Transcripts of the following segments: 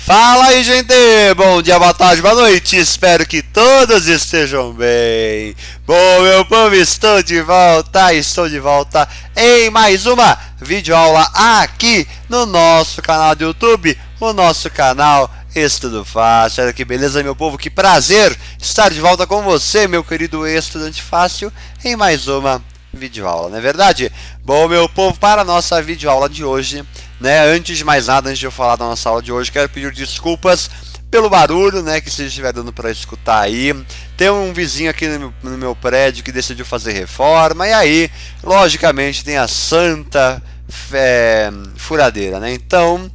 Fala aí, gente! Bom dia, boa tarde, boa noite. Espero que todos estejam bem. Bom, meu povo, estou de volta em mais uma videoaula aqui no nosso canal do YouTube, o nosso canal Estudo Fácil. Olha que beleza, meu povo, que prazer estar de volta com você, meu querido estudante fácil, em mais uma videoaula, não é verdade? Bom, meu povo, para a nossa videoaula de hoje, antes de mais nada, antes de eu falar da nossa aula de hoje, quero pedir desculpas pelo barulho, que você estiver dando para escutar aí. Tem um vizinho aqui no meu prédio que decidiu fazer reforma, e aí, logicamente, tem a santa furadeira, Então,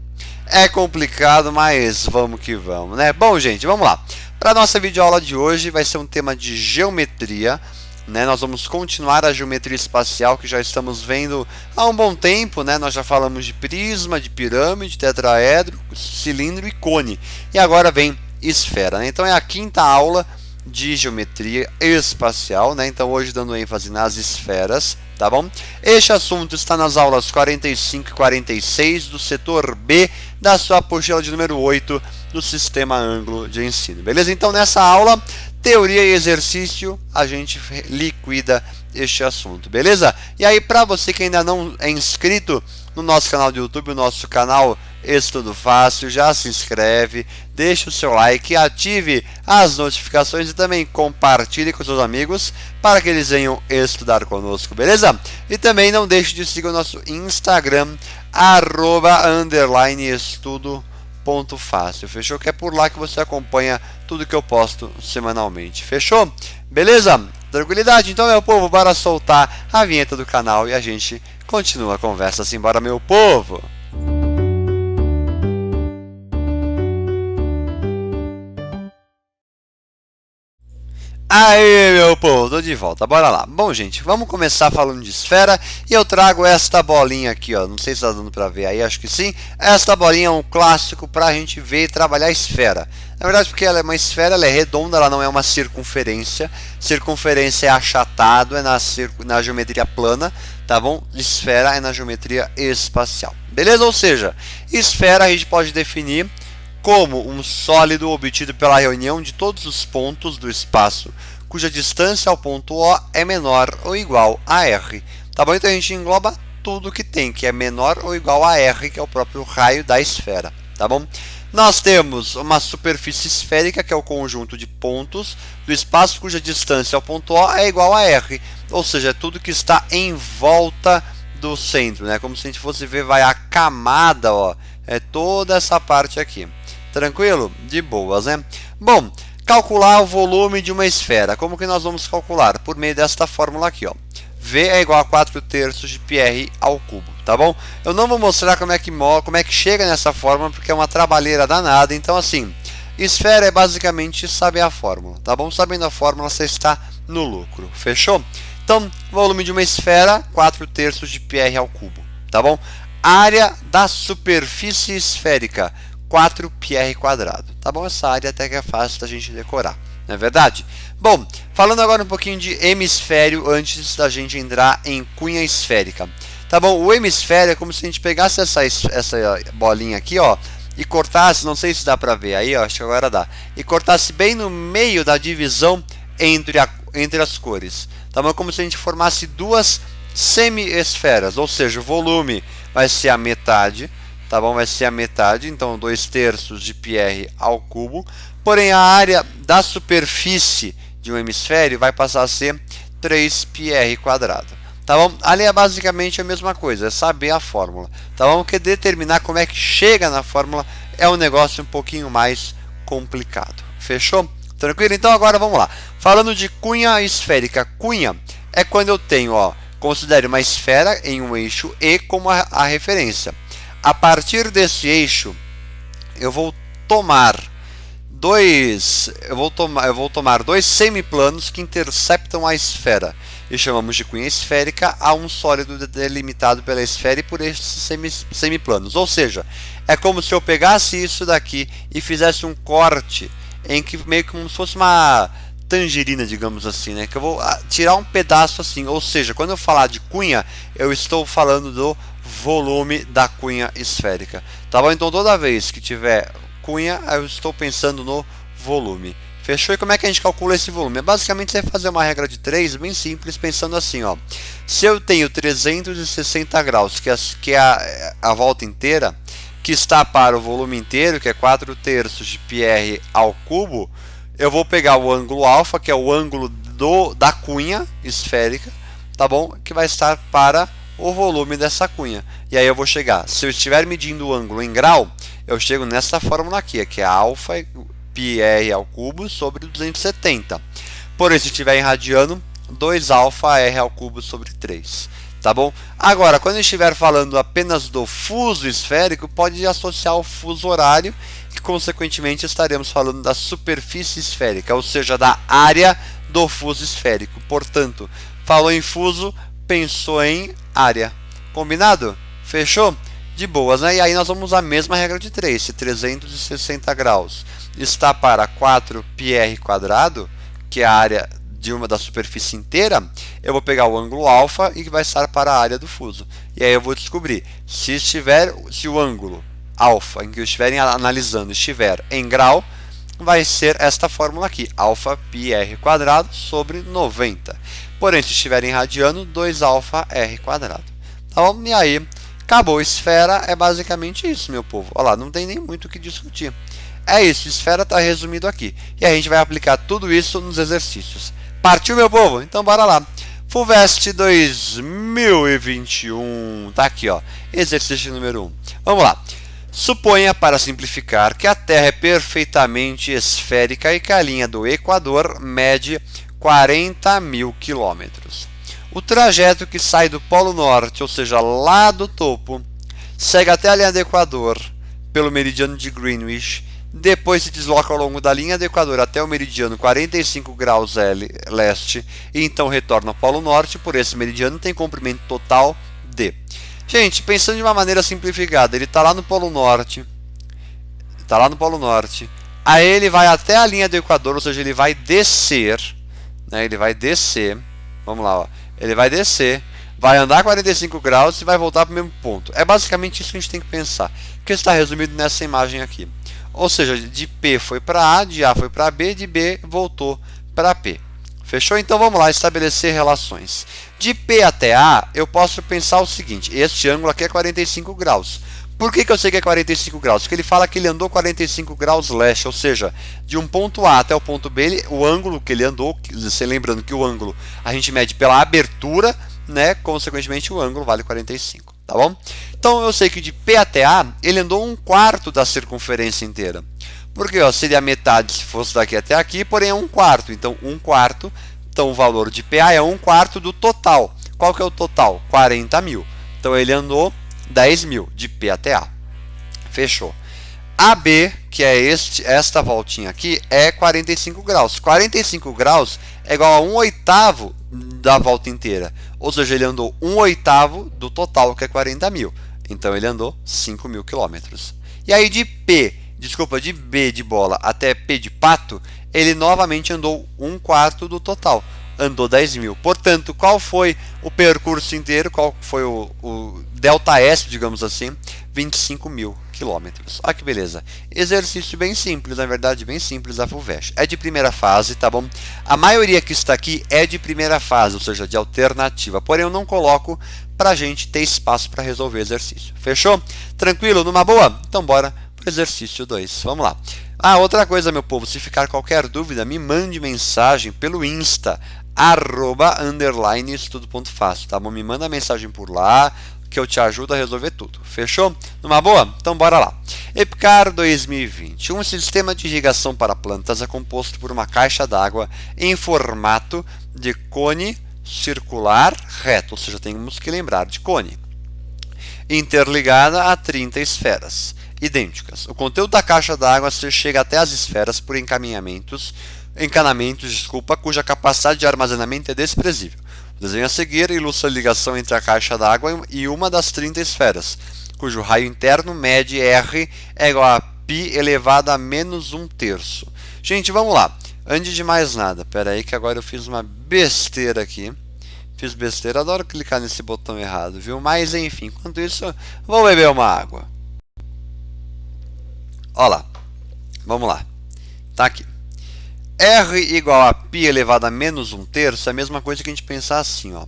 é complicado, mas vamos que vamos, Bom, gente, vamos lá. Para a nossa videoaula de hoje, vai ser um tema de geometria, Nós vamos continuar a geometria espacial que já estamos vendo há um bom tempo, Nós já falamos de prisma, de pirâmide, tetraedro, cilindro e cone. E agora vem esfera, Então é a quinta aula de geometria espacial, Então hoje dando ênfase nas esferas, tá bom? Este assunto está nas aulas 45 e 46 do setor B da sua apostila de número 8 do Sistema Ângulo de Ensino, beleza? Então nessa aula, teoria e exercício, a gente liquida este assunto, beleza? E aí, para você que ainda não é inscrito no nosso canal do YouTube, o nosso canal Estudo Fácil, já se inscreve, deixa o seu like, ative as notificações e também compartilhe com seus amigos para que eles venham estudar conosco, beleza? E também não deixe de seguir o nosso Instagram, @estudo.fácil, fechou? Que é por lá que você acompanha tudo que eu posto semanalmente, fechou? Beleza? Tranquilidade? Então, meu povo, bora soltar a vinheta do canal e a gente continua a conversa. Simbora, meu povo! Aí, meu povo, tô de volta, bora lá. Bom, gente, vamos começar falando de esfera e eu trago esta bolinha aqui, ó. Não sei se tá dando pra ver aí, acho que sim. Esta bolinha é um clássico pra gente ver e trabalhar a esfera. Na verdade, porque ela é uma esfera, ela é redonda, ela não é uma circunferência. Circunferência é achatado, é na geometria plana, tá bom? Esfera é na geometria espacial. Beleza? Ou seja, esfera a gente pode definir como um sólido obtido pela reunião de todos os pontos do espaço, cuja distância ao ponto O é menor ou igual a R. Tá bom? Então a gente engloba tudo que tem, que é menor ou igual a R, que é o próprio raio da esfera. Tá bom? Nós temos uma superfície esférica, que é o conjunto de pontos do espaço cuja distância ao ponto O é igual a R. Ou seja, é tudo que está em volta do centro, Como se a gente fosse ver, vai a camada, ó, é toda essa parte aqui. Tranquilo? De boas, Bom, calcular o volume de uma esfera. Como que nós vamos calcular? Por meio desta fórmula aqui, ó. V é igual a 4/3 de πr ao cubo, tá bom? Eu não vou mostrar como é que chega nessa fórmula, porque é uma trabalheira danada. Então, assim, esfera é basicamente saber a fórmula, tá bom? Sabendo a fórmula, você está no lucro, fechou? Então, volume de uma esfera, 4/3 de πr ao cubo, tá bom? Área da superfície esférica, 4πr², tá bom? Essa área até que é fácil da gente decorar, não é verdade? Bom, falando agora um pouquinho de hemisfério antes da gente entrar em cunha esférica, tá bom? O hemisfério é como se a gente pegasse essa bolinha aqui, ó, e cortasse, não sei se dá pra ver aí, ó, acho que agora dá, e cortasse bem no meio da divisão entre as cores, tá bom? Como se a gente formasse duas semi-esferas, ou seja, o volume vai ser a metade, tá bom? Vai ser a metade, então 2/3 de πr ao cubo, porém a área da superfície de um hemisfério vai passar a ser 3πr², tá bom? Ali é basicamente a mesma coisa, é saber a fórmula, tá bom? Porque determinar como é que chega na fórmula é um negócio um pouquinho mais complicado, fechou? Tranquilo? Então agora vamos lá, falando de cunha esférica. Cunha é quando eu tenho, ó, considere uma esfera em um eixo E como a referência. A partir desse eixo, eu vou tomar dois semiplanos que interceptam a esfera e chamamos de cunha esférica a um sólido delimitado pela esfera e por esses semiplanos. Ou seja, é como se eu pegasse isso daqui e fizesse um corte em que meio que como se fosse uma tangerina, digamos assim, que eu vou tirar um pedaço assim. Ou seja, quando eu falar de cunha, eu estou falando do volume da cunha esférica, tá bom? Então toda vez que tiver cunha, eu estou pensando no volume. Fechou? E como é que a gente calcula esse volume? É basicamente você fazer uma regra de 3, bem simples, pensando assim, ó. Se eu tenho 360 graus, que é a volta inteira, que está para o volume inteiro, que é 4/3 de πr ao cubo, eu vou pegar o ângulo alfa, que é o ângulo da cunha esférica, tá bom? Que vai estar para o volume dessa cunha. E aí eu vou chegar, se eu estiver medindo o ângulo em grau, eu chego nessa fórmula aqui, que é alfa πr ao cubo sobre 270. Porém, se estiver em radiano, 2 alfa r ao cubo sobre 3. Tá bom? Agora, quando estiver falando apenas do fuso esférico, pode associar o fuso horário e, consequentemente, estaremos falando da superfície esférica, ou seja, da área do fuso esférico. Portanto, falou em fuso, pensou em área. Combinado? Fechou? De boas, né? E aí nós vamos usar a mesma regra de 3. Se 360 graus está para 4πr², que é a área de uma da superfície inteira, eu vou pegar o ângulo alfa e que vai estar para a área do fuso. E aí eu vou descobrir se o ângulo alfa em que eu estiver analisando estiver em grau, vai ser esta fórmula aqui, alfa πr² sobre 90. Porém, se estiver em radiano, 2 alfa r². Tá bom? E aí, acabou. Esfera é basicamente isso, meu povo. Olha lá, não tem nem muito o que discutir. É isso, esfera está resumido aqui. E a gente vai aplicar tudo isso nos exercícios. Partiu, meu povo? Então bora lá. FUVEST 2021. Tá aqui, ó. Exercício número 1. Vamos lá. Suponha, para simplificar, que a Terra é perfeitamente esférica e que a linha do Equador mede 40.000 quilômetros. O trajeto que sai do Polo Norte, ou seja, lá do topo, segue até a linha do Equador pelo meridiano de Greenwich, depois se desloca ao longo da linha do Equador até o meridiano 45 graus leste e então retorna ao Polo Norte. Por esse meridiano tem comprimento total de... Gente, pensando de uma maneira simplificada, ele está lá no Polo Norte, aí ele vai até a linha do Equador, ou seja, ele vai descer, né? Vamos lá, ó. Ele vai descer, vai andar 45 graus e vai voltar para o mesmo ponto. É basicamente isso que a gente tem que pensar, que está resumido nessa imagem aqui. Ou seja, de P foi para A, de A foi para B, de B voltou para P. Fechou? Então vamos lá estabelecer relações. De P até A, eu posso pensar o seguinte, este ângulo aqui é 45 graus. Por que eu sei que é 45 graus? Porque ele fala que ele andou 45 graus leste, ou seja, de um ponto A até o ponto B, o ângulo que ele andou, você lembrando que o ângulo a gente mede pela abertura, né? Consequentemente o ângulo vale 45, tá bom? Então eu sei que de P até A, ele andou 1/4 da circunferência inteira. Porque ó, seria metade se fosse daqui até aqui, porém é 1/4. Então 1/4, então o valor de PA é 1/4 do total. Qual que é o total? 40.000. Então ele andou 10.000 de P até A. Fechou. AB, que é esta voltinha aqui, é 45 graus. 45 graus é igual a 1/8 da volta inteira. Ou seja, ele andou 1/8 do total, que é 40.000. Então ele andou 5.000 quilômetros. E aí de B de bola até P de pato, ele novamente andou 1/4 do total. Andou 10.000. Portanto, qual foi o percurso inteiro? Qual foi o delta S, digamos assim? 25.000 quilômetros. Olha que beleza. Exercício bem simples, na verdade, bem simples da FUVEST. É de primeira fase, tá bom? A maioria que está aqui é de primeira fase, ou seja, de alternativa. Porém, eu não coloco para a gente ter espaço para resolver exercício. Fechou? Tranquilo? Numa boa? Então, bora para o exercício 2. Vamos lá. Ah, outra coisa, meu povo, se ficar qualquer dúvida, me mande mensagem pelo Insta, @_estudo.fácil, tá bom? Me manda mensagem por lá, que eu te ajudo a resolver tudo. Fechou? Numa boa? Então bora lá. EPICAR 2020. Um sistema de irrigação para plantas é composto por uma caixa d'água em formato de cone circular reto, ou seja, temos que lembrar de cone, interligada a 30 esferas idênticas. O conteúdo da caixa d'água chega até as esferas por encanamentos, cuja capacidade de armazenamento é desprezível. O desenho a seguir ilustra a ligação entre a caixa d'água e uma das 30 esferas, cujo raio interno mede R é igual a π elevado a -1/3. Gente, vamos lá. Antes de mais nada, pera aí que agora eu fiz uma besteira aqui. Fiz besteira, adoro clicar nesse botão errado, viu? Mas enfim, enquanto isso, vou beber uma água. Olha lá. Vamos lá. Tá aqui. R igual a π elevado a menos 1/3 é a mesma coisa que a gente pensar assim, ó.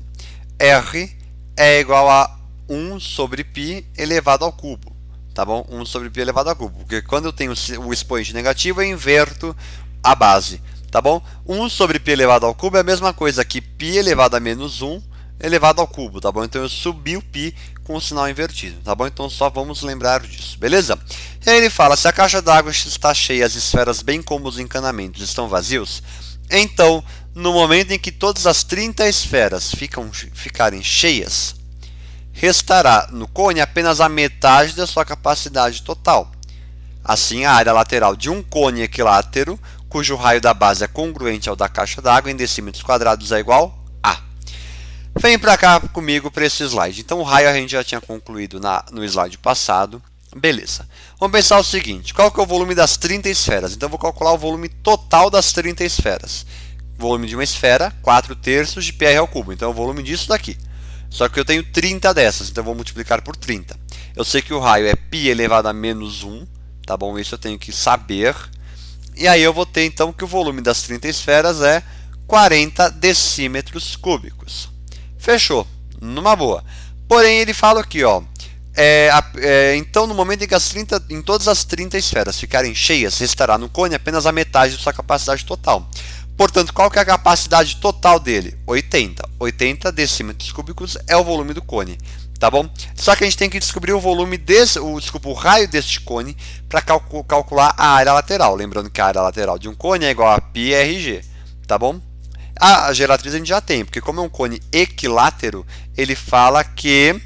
R é igual a 1 sobre π elevado ao cubo, tá bom? 1 sobre π elevado ao cubo, porque quando eu tenho o expoente negativo, eu inverto a base, tá bom? 1 sobre π elevado ao cubo é a mesma coisa que π elevado a menos 1 elevado ao cubo, tá bom? Então eu subi o π com o sinal invertido, tá bom? Então só vamos lembrar disso, beleza? E aí ele fala, se a caixa d'água está cheia, as esferas bem como os encanamentos estão vazios, então, no momento em que todas as 30 esferas ficarem cheias, restará no cone apenas a metade da sua capacidade total. Assim, a área lateral de um cone equilátero, cujo raio da base é congruente ao da caixa d'água em decímetros quadrados é igual a. Vem para cá comigo para esse slide. Então, o raio a gente já tinha concluído no slide passado. Beleza. Vamos pensar o seguinte, qual que é o volume das 30 esferas? Então, eu vou calcular o volume total das 30 esferas. Volume de uma esfera, 4/3 de πr ao cubo. Então, é o volume disso daqui. Só que eu tenho 30 dessas, então eu vou multiplicar por 30. Eu sei que o raio é π elevado a menos 1, tá bom? Isso eu tenho que saber. E aí eu vou ter, então, que o volume das 30 esferas é 40 decímetros cúbicos. Fechou, numa boa. Porém, ele fala aqui, ó, então, no momento em que todas as 30 esferas ficarem cheias, restará no cone apenas a metade da sua capacidade total. Portanto, qual que é a capacidade total dele? 80. 80 decímetros cúbicos é o volume do cone, tá bom? Só que a gente tem que descobrir o volume o raio deste cone para calcular a área lateral. Lembrando que a área lateral de um cone é igual a πrg, tá bom? A geratriz a gente já tem, porque como é um cone equilátero, ele fala que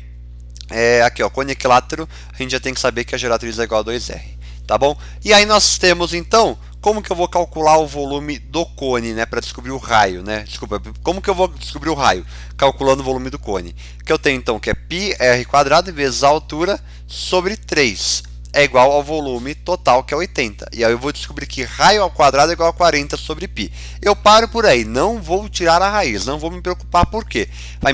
aqui, ó, cone equilátero, a gente já tem que saber que a geratriz é igual a 2R, tá bom? E aí nós temos, então, como que eu vou calcular o volume do cone, né, para descobrir o raio, né? Desculpa, como que eu vou descobrir o raio? Calculando o volume do cone. Que eu tenho, então, que é πr² vezes a altura sobre 3. É igual ao volume total, que é 80. E aí eu vou descobrir que raio ao quadrado é igual a 40 sobre π. Eu paro por aí, não vou tirar a raiz, não vou me preocupar por quê. Vai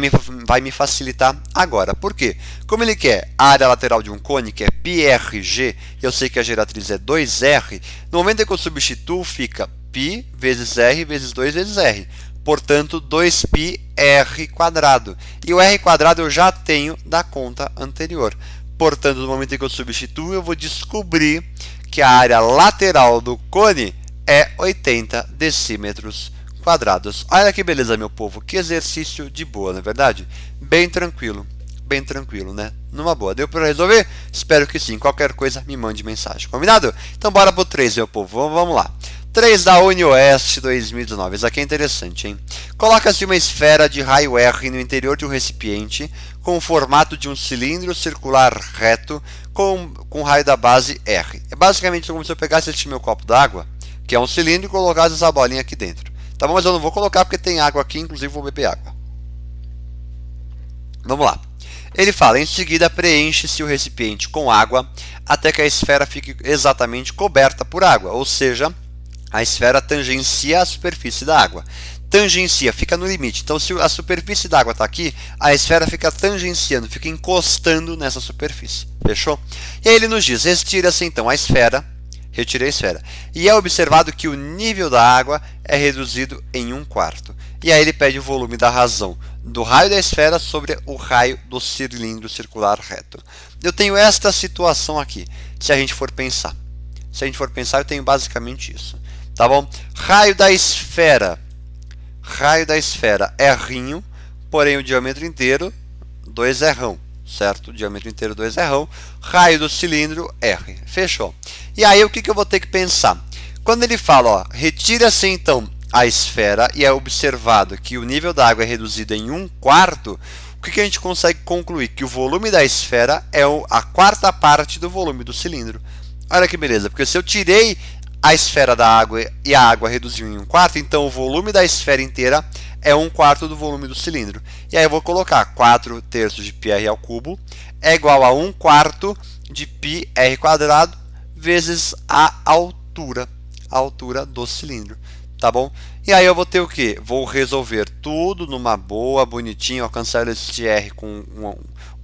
me facilitar agora. Por quê? Como ele quer a área lateral de um cone, que é πrg, e eu sei que a geratriz é 2r, no momento em que eu substituo, fica π vezes r vezes 2 vezes r. Portanto, 2πr². E o r² eu já tenho da conta anterior. Portanto, no momento em que eu substituo, eu vou descobrir que a área lateral do cone é 80 decímetros quadrados. Olha que beleza, meu povo. Que exercício de boa, não é verdade? Bem tranquilo, né? Numa boa. Deu para resolver? Espero que sim. Qualquer coisa, me mande mensagem. Combinado? Então, bora pro 3, meu povo. Vamos lá. 3 da UniOeste 2019. Isso aqui é interessante, hein? Coloca-se uma esfera de raio R no interior de um recipiente com o formato de um cilindro circular reto com raio da base R. É basicamente como se eu pegasse este meu copo d'água, que é um cilindro, e colocasse essa bolinha aqui dentro. Tá bom? Mas eu não vou colocar porque tem água aqui, inclusive vou beber água. Vamos lá. Ele fala, em seguida preenche-se o recipiente com água até que a esfera fique exatamente coberta por água, ou seja, a esfera tangencia a superfície da água. Tangencia, fica no limite. Então, se a superfície da água está aqui, a esfera fica tangenciando, fica encostando nessa superfície. Fechou? E aí ele nos diz, retira-se então a esfera, retirei a esfera. E é observado que o nível da água é reduzido em 1/4. E aí ele pede o volume da razão do raio da esfera sobre o raio do cilindro circular reto. Eu tenho esta situação aqui, se a gente for pensar. Se a gente for pensar, eu tenho basicamente isso. Tá bom? Raio da esfera é rinho, porém o diâmetro inteiro 2R, certo? O diâmetro inteiro 2R. Raio do cilindro R. Fechou. E aí o que eu vou ter que pensar? Quando ele fala, ó, retira-se então a esfera e é observado que o nível da água é reduzido em 1/4, o que a gente consegue concluir? Que o volume da esfera é a quarta parte do volume do cilindro. Olha que beleza, porque se eu tirei a esfera da água e a água reduziu em 1/4, então o volume da esfera inteira é 1/4 do volume do cilindro. E aí eu vou colocar 4/3 de πr ao cubo é igual a 1/4 de πr² vezes a altura do cilindro, tá bom? E aí eu vou ter o que? Vou resolver tudo numa boa, bonitinho, alcançar este R com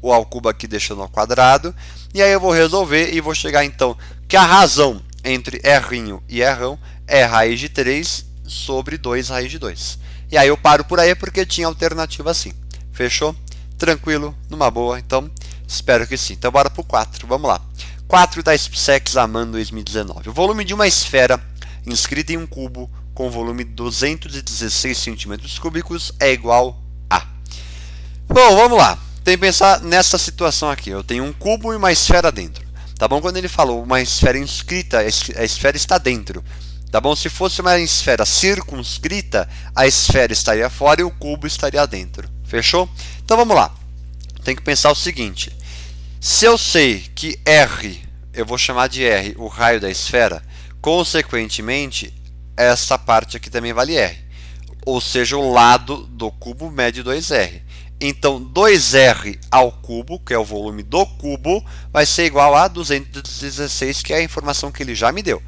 o ao cubo aqui deixando ao quadrado. E aí eu vou resolver e vou chegar então que a razão entre R' e R é raiz de 3 sobre 2 raiz de 2. E aí eu paro por aí porque tinha alternativa assim. Fechou? Tranquilo? Numa boa? Então, espero que sim. Então, bora pro 4. Vamos lá. 4 da SpaceX Aman 2019. O volume de uma esfera inscrita em um cubo com volume 216 centímetros cúbicos é igual a... Bom, vamos lá. Tem que pensar nessa situação aqui. Eu tenho um cubo e uma esfera dentro. Tá bom? Quando ele falou uma esfera inscrita, a esfera está dentro. Tá bom? Se fosse uma esfera circunscrita, a esfera estaria fora e o cubo estaria dentro. Fechou? Então vamos lá. Tem que pensar o seguinte. Se eu sei que R, eu vou chamar de R o raio da esfera, consequentemente, essa parte aqui também vale R. Ou seja, o lado do cubo mede 2R. Então, 2R ao cubo, que é o volume do cubo, vai ser igual a 216, que é a informação que ele já me deu.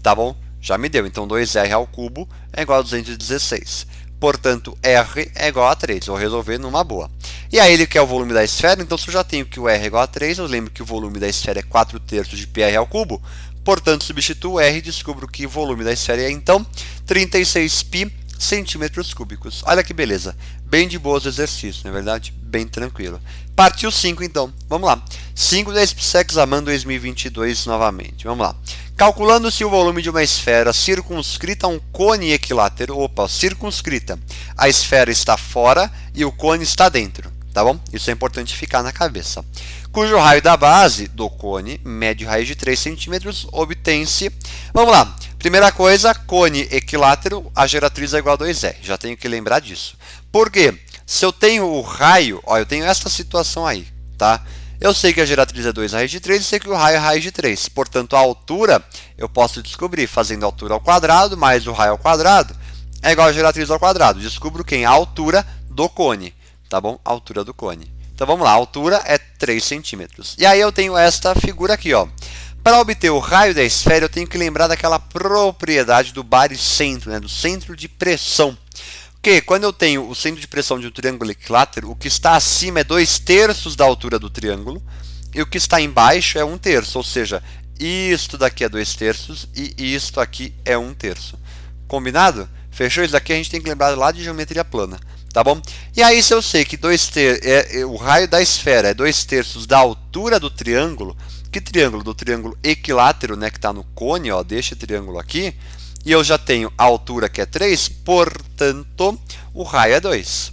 Tá bom? Já me deu. Então, 2R ao cubo é igual a 216. Portanto, R é igual a 3. Vou resolver numa boa. E aí ele quer o volume da esfera. Então, se eu já tenho que o R é igual a 3, eu lembro que o volume da esfera é 4/3 de πr ao cubo. Portanto, substituo R e descubro que o volume da esfera é, então, 36π centímetros cúbicos. Olha que beleza. Bem de boas exercícios, não é verdade? Bem tranquilo. Partiu 5, então. Vamos lá. 5 da SpaceX Aman 2022 novamente. Vamos lá. Calculando-se o volume de uma esfera circunscrita a um cone equilátero. Opa, circunscrita. A esfera está fora e o cone está dentro. Tá bom? Isso é importante ficar na cabeça. Cujo raio da base do cone mede raiz de 3 centímetros, obtém-se... Vamos lá. Primeira coisa, cone equilátero, a geratriz é igual a 2R. Já tenho que lembrar disso. Por quê? Se eu tenho o raio, ó, eu tenho esta situação aí, tá? Eu sei que a geratriz é 2 raiz de 3 e sei que o raio é raiz de 3. Portanto, a altura eu posso descobrir fazendo a altura ao quadrado mais o raio ao quadrado é igual a geratriz ao quadrado. Descubro quem? A altura do cone, tá bom? A altura do cone. Então vamos lá, a altura é 3 centímetros. E aí eu tenho esta figura aqui, ó. Para obter o raio da esfera, eu tenho que lembrar daquela propriedade do baricentro, né? Do centro de pressão. Porque quando eu tenho o centro de pressão de um triângulo equilátero, o que está acima é 2/3 da altura do triângulo e o que está embaixo é 1/3, ou seja, isto daqui é 2/3 e isto aqui é 1/3. Combinado? Fechou? Isso daqui a gente tem que lembrar lá de geometria plana, tá bom? E aí se eu sei que o raio da esfera é 2/3 da altura do triângulo, que triângulo? Do triângulo equilátero, né, que está no cone, ó, deste triângulo aqui, e eu já tenho a altura que é 3, portanto, o raio é 2.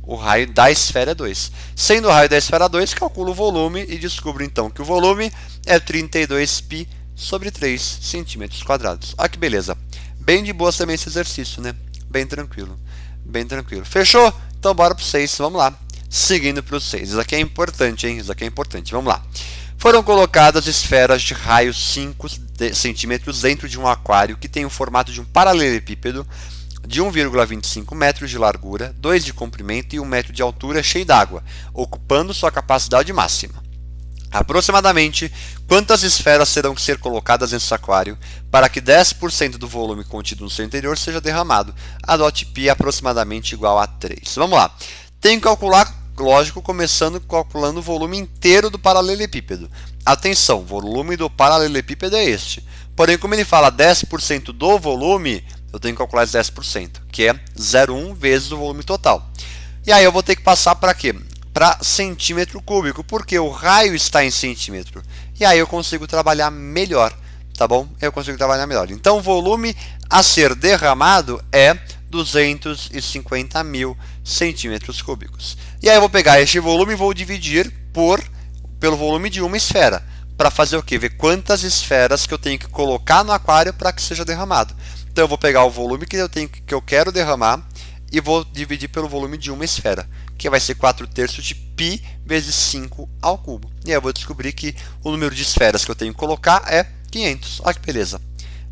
O raio da esfera é 2. Sendo o raio da esfera 2, calculo o volume e descubro então que o volume é 32π sobre 3 centímetros quadrados. Olha que beleza. Bem de boas também esse exercício, né? Bem tranquilo. Bem tranquilo. Fechou? Então bora pro 6. Vamos lá. Seguindo para o 6. Isso aqui é importante, hein? Isso aqui é importante. Vamos lá. Foram colocadas esferas de raio 5 centímetros dentro de um aquário que tem o formato de um paralelepípedo de 1,25 metros de largura, 2 de comprimento e 1 metro de altura, cheio d'água, ocupando sua capacidade máxima. Aproximadamente, quantas esferas terão que ser colocadas nesse aquário para que 10% do volume contido no seu interior seja derramado? Adote π aproximadamente igual a 3. Vamos lá. Tenho que calcular, lógico, começando calculando o volume inteiro do paralelepípedo. Atenção, o volume do paralelepípedo é este. Porém, como ele fala 10% do volume, eu tenho que calcular esse 10%, que é 0,1 vezes o volume total. E aí eu vou ter que passar para quê? Para centímetro cúbico, porque o raio está em centímetro. E aí eu consigo trabalhar melhor, tá bom? Eu consigo trabalhar melhor. Então o volume a ser derramado é 250 mil centímetros cúbicos. E aí eu vou pegar este volume e vou dividir pelo volume de uma esfera. Para fazer o quê? Ver quantas esferas que eu tenho que colocar no aquário para que seja derramado. Então eu vou pegar o volume que eu quero derramar e vou dividir pelo volume de uma esfera, que vai ser 4/3 de π vezes 5 ao cubo. E aí eu vou descobrir que o número de esferas que eu tenho que colocar é 500. Olha que beleza.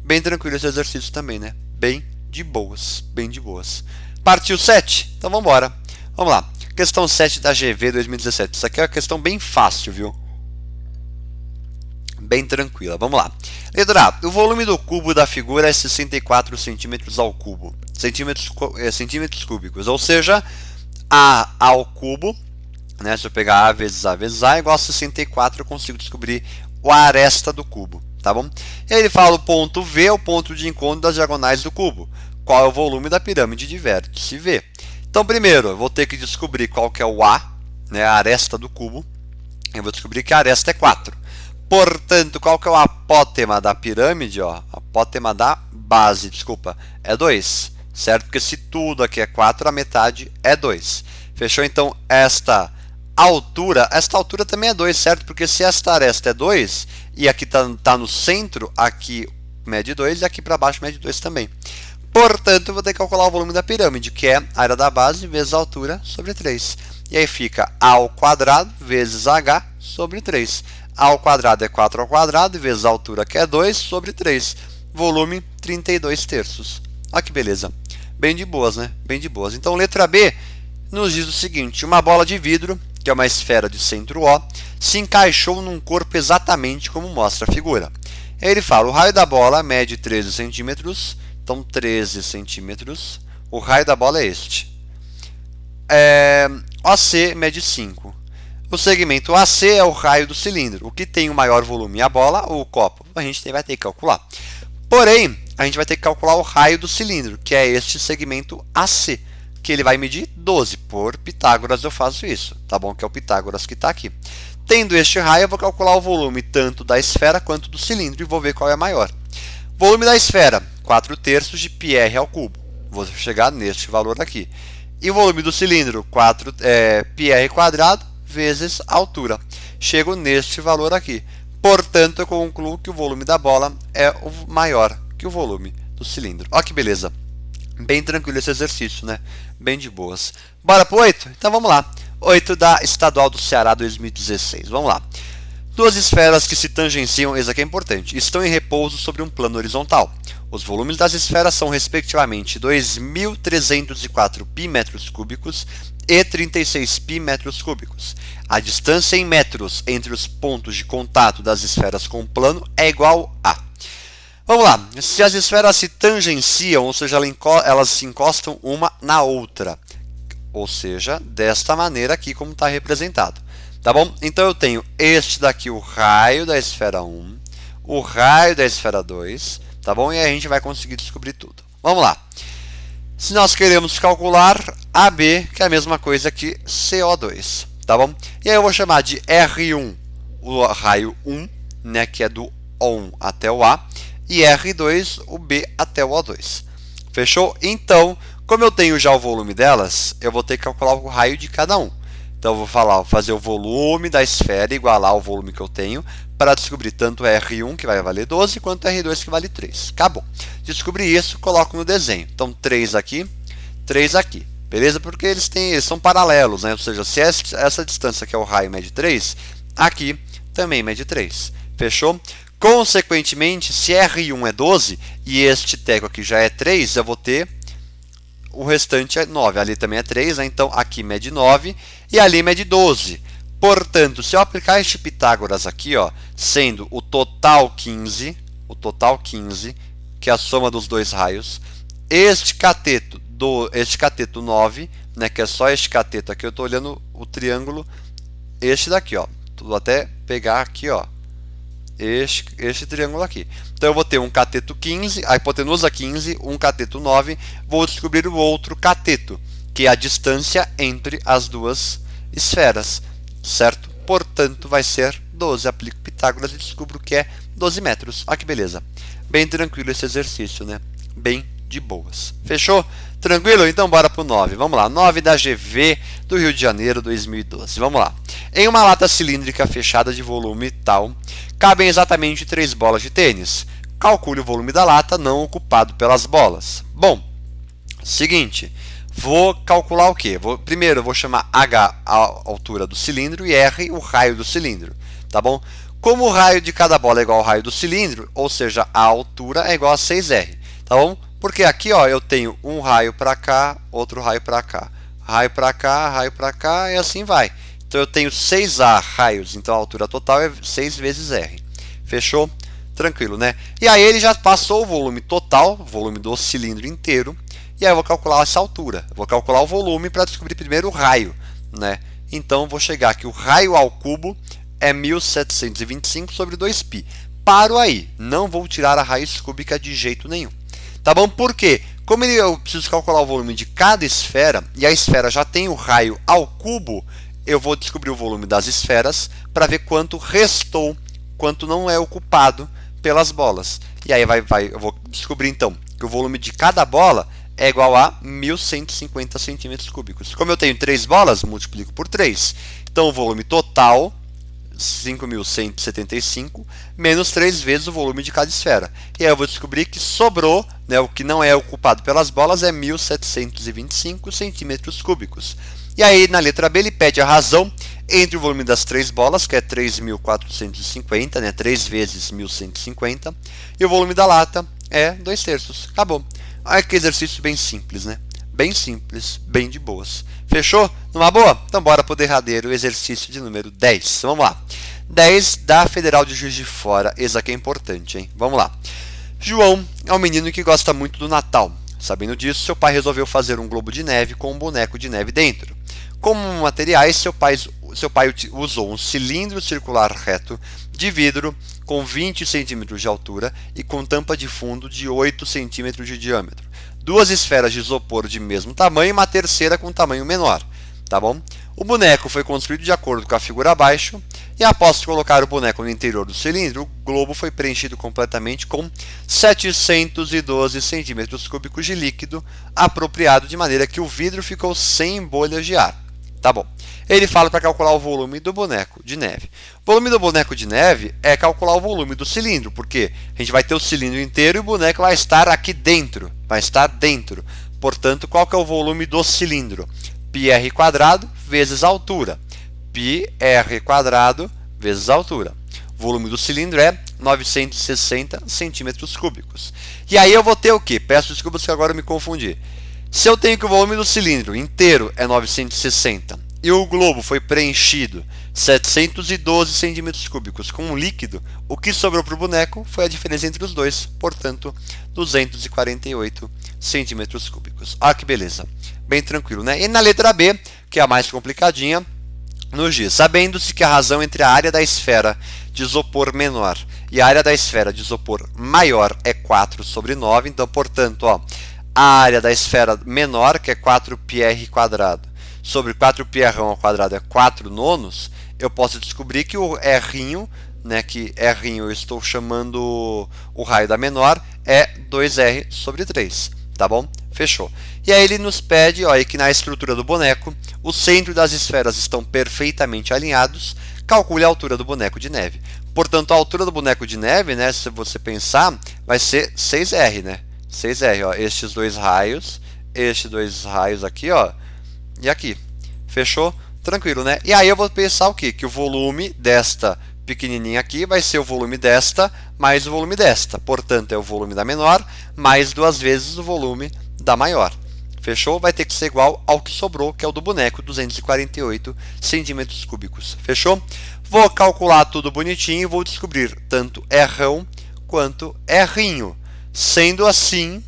Bem tranquilo esse exercício também, né? Bem de boas, bem de boas. Partiu 7? Então vamos embora. Vamos lá. Questão 7 da GV 2017. Isso aqui é uma questão bem fácil, viu? Bem tranquila. Vamos lá. Letra A. O volume do cubo da figura é 64 centímetros ao cubo. Centímetros cúbicos. Ou seja, A ao cubo, né? Se eu pegar A vezes A vezes A igual a 64, eu consigo descobrir a aresta do cubo. tá bom? E aí ele fala o ponto V é o ponto de encontro das diagonais do cubo. Qual é o volume da pirâmide de vértice V? Então, primeiro, eu vou ter que descobrir qual que é o A, né, a aresta do cubo. Eu vou descobrir que a aresta é 4. Portanto, qual que é o apótema da pirâmide? Ó? Apótema da base, desculpa, é 2. Certo? Porque se tudo aqui é 4, a metade é 2. Fechou? Então, esta altura também é 2, certo? Porque se esta aresta é 2, e aqui está no centro, aqui mede 2, e aqui para baixo mede 2 também. Portanto, eu vou ter que calcular o volume da pirâmide, que é a área da base vezes a altura sobre 3. E aí fica A ao quadrado vezes H sobre 3. A ao quadrado é 4 ao quadrado vezes a altura, que é 2, sobre 3. Volume 32 terços. Olha que beleza. Bem de boas, né? Bem de boas. Então, letra B nos diz o seguinte: uma bola de vidro, que é uma esfera de centro O, se encaixou num corpo exatamente como mostra a figura. Aí ele fala, o raio da bola mede 13 centímetros, então 13 centímetros, o raio da bola é este. OC mede 5. O segmento AC é o raio do cilindro. O que tem o maior volume, a bola ou o copo? A gente vai ter que calcular. Porém, a gente vai ter que calcular o raio do cilindro, que é este segmento AC, que ele vai medir 12. Por Pitágoras eu faço isso, tá bom? Que é o Pitágoras que está aqui. Tendo este raio, eu vou calcular o volume tanto da esfera quanto do cilindro e vou ver qual é maior. Volume da esfera, 4 terços de πr ao cubo. Vou chegar neste valor aqui. E o volume do cilindro, πr quadrado vezes a altura. Chego neste valor aqui. Portanto, eu concluo que o volume da bola é maior que o volume do cilindro. Olha que beleza. Bem tranquilo esse exercício, né? Bem de boas. Bora pro 8? Então vamos lá. 8 da Estadual do Ceará 2016. Vamos lá. Duas esferas que se tangenciam, isso aqui é importante, estão em repouso sobre um plano horizontal. Os volumes das esferas são respectivamente 2.304 π metros cúbicos e 36 π metros cúbicos. A distância em metros entre os pontos de contato das esferas com o plano é igual a... Vamos lá. Se as esferas se tangenciam, ou seja, elas se encostam uma na outra. Ou seja, desta maneira aqui como está representado. Tá bom? Então eu tenho este daqui, o raio da esfera 1, o raio da esfera 2, tá bom? E aí a gente vai conseguir descobrir tudo. Vamos lá. Se nós queremos calcular AB, que é a mesma coisa que CO2, tá bom? E aí eu vou chamar de R1 o raio 1, né, que é do O1 até o A, e R2 o B até o O2. Fechou? Então, como eu tenho já o volume delas, eu vou ter que calcular o raio de cada um. Então eu vou fazer o volume da esfera igualar ao volume que eu tenho para descobrir tanto R1, que vai valer 12, quanto R2, que vale 3. Acabou. Descobri isso, coloco no desenho. Então 3 aqui, 3 aqui. Beleza? Porque eles são paralelos, né? Ou seja, se essa distância que é o raio mede 3, aqui também mede 3. Fechou? Consequentemente, se R1 é 12 e este teco aqui já é 3, eu vou ter... O restante é 9, ali também é 3, né? Então aqui mede 9 e ali mede 12. Portanto, se eu aplicar este Pitágoras aqui, ó, sendo o total 15, que é a soma dos dois raios, este cateto 9, né, que é só este cateto aqui, eu estou olhando o triângulo, este daqui, ó, vou até pegar aqui, ó, este triângulo aqui. Então eu vou ter um cateto 15, a hipotenusa 15, um cateto 9, vou descobrir o outro cateto, que é a distância entre as duas esferas, certo? Portanto, vai ser 12. Aplico Pitágoras e descubro que é 12 metros. Olha que beleza. Bem tranquilo esse exercício, né? Bem de boas. Fechou? Tranquilo? Então bora pro 9. Vamos lá. 9 da GV do Rio de Janeiro 2012. Vamos lá. Em uma lata cilíndrica fechada de volume tal, cabem exatamente 3 bolas de tênis. Calcule o volume da lata não ocupado pelas bolas. Bom, seguinte, vou calcular o quê? Primeiro eu vou chamar H a altura do cilindro e R o raio do cilindro, tá bom? Como o raio de cada bola é igual ao raio do cilindro, ou seja, a altura é igual a 6R, tá bom? Porque aqui, ó, eu tenho um raio para cá, outro raio para cá, raio para cá e assim vai. Então eu tenho 6A raios, então a altura total é 6 vezes R. Fechou? Tranquilo, né? E aí ele já passou o volume total, o volume do cilindro inteiro, e aí eu vou calcular essa altura. Eu vou calcular o volume para descobrir primeiro o raio, né? Então eu vou chegar aqui, o raio ao cubo é 1725 sobre 2π. paro aí, não vou tirar a raiz cúbica de jeito nenhum. Tá bom? Por quê? Como eu preciso calcular o volume de cada esfera, e a esfera já tem o raio ao cubo, eu vou descobrir o volume das esferas para ver quanto restou, quanto não é ocupado pelas bolas. E aí eu vou descobrir então que o volume de cada bola é igual a 1.150 centímetros cúbicos. Como eu tenho 3 bolas, multiplico por 3. Então o volume total, 5.175, menos 3 vezes o volume de cada esfera. E aí eu vou descobrir que sobrou, né, o que não é ocupado pelas bolas é 1.725 centímetros cúbicos. E aí na letra B ele pede a razão entre o volume das 3 bolas, que é 3.450, né, 3 vezes 1.150, e o volume da lata é 2/3. Acabou. Olha que exercício bem simples, né? Bem simples, bem de boas. Fechou? Numa boa? Então bora pro derradeiro exercício de número 10. Vamos lá. 10 da Federal de Juiz de Fora. Esse aqui é importante, hein? Vamos lá. João é um menino que gosta muito do Natal. Sabendo disso, seu pai resolveu fazer um globo de neve com um boneco de neve dentro. Como materiais, seu pai usou um cilindro circular reto de vidro com 20 centímetros de altura e com tampa de fundo de 8 centímetros de diâmetro. 2 esferas de isopor de mesmo tamanho e uma terceira com tamanho menor. Tá bom? O boneco foi construído de acordo com a figura abaixo e após colocar o boneco no interior do cilindro, o globo foi preenchido completamente com 712 centímetros cúbicos de líquido apropriado de maneira que o vidro ficou sem bolhas de ar. Tá bom. Ele fala para calcular o volume do boneco de neve. O volume do boneco de neve é calcular o volume do cilindro, porque a gente vai ter o cilindro inteiro e o boneco vai estar aqui dentro. Vai estar dentro. Portanto, qual que é o volume do cilindro? πr² vezes a altura. πr² vezes a altura. O volume do cilindro é 960 centímetros cúbicos. E aí eu vou ter o quê? Peço desculpas que agora eu me confundi. Se eu tenho que o volume do cilindro inteiro é 960 e o globo foi preenchido 712 centímetros cúbicos com um líquido, o que sobrou para o boneco foi a diferença entre os dois, portanto 248 centímetros cúbicos. Ah, que beleza, bem tranquilo, né? E na letra B, que é a mais complicadinha, nos diz: sabendo-se que a razão entre a área da esfera de isopor menor e a área da esfera de isopor maior é 4/9, então portanto, ó, a área da esfera menor, que é 4πr², sobre 4πr² é 4 nonos, eu posso descobrir que o R, né, que R eu estou chamando o raio da menor, é 2r/3, tá bom? Fechou. E aí ele nos pede, ó, que na estrutura do boneco, o centro das esferas estão perfeitamente alinhados, calcule a altura do boneco de neve. Portanto, a altura do boneco de neve, né, se você pensar, vai ser 6r, né? 6r, ó, estes dois raios aqui, ó, e aqui. Fechou? Tranquilo, né? E aí eu vou pensar o quê? Que o volume desta pequenininha aqui vai ser o volume desta mais o volume desta. Portanto, é o volume da menor mais 2 vezes o volume da maior. Fechou? Vai ter que ser igual ao que sobrou, que é o do boneco, 248 centímetros cúbicos. Fechou? Vou calcular tudo bonitinho e vou descobrir tanto R quanto R. Sendo assim,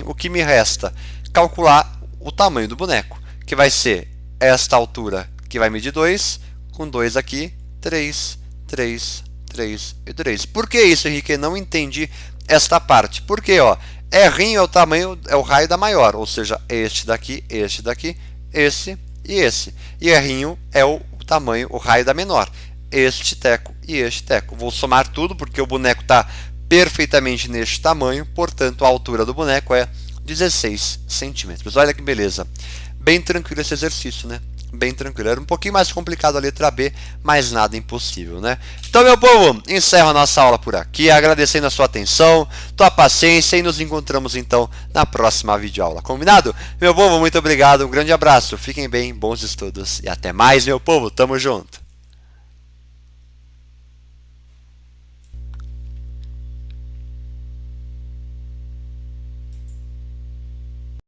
o que me resta? Calcular o tamanho do boneco, que vai ser esta altura, que vai medir 2, com 2 aqui, 3, 3, 3 e 3. Por que isso, Henrique? Eu não entendi esta parte. Porque, ó, R é o tamanho, é o raio da maior, ou seja, este daqui, esse e esse. E R é o tamanho, o raio da menor, este teco e este teco. Vou somar tudo porque o boneco está perfeitamente neste tamanho, portanto a altura do boneco é 16 centímetros. Olha que beleza. Bem tranquilo esse exercício, né? Bem tranquilo. Era um pouquinho mais complicado a letra B, mas nada impossível, né? Então, meu povo, encerro a nossa aula por aqui, agradecendo a sua atenção, tua paciência e nos encontramos então na próxima videoaula. Combinado? Meu povo, muito obrigado, um grande abraço, fiquem bem, bons estudos e até mais, meu povo. Tamo junto!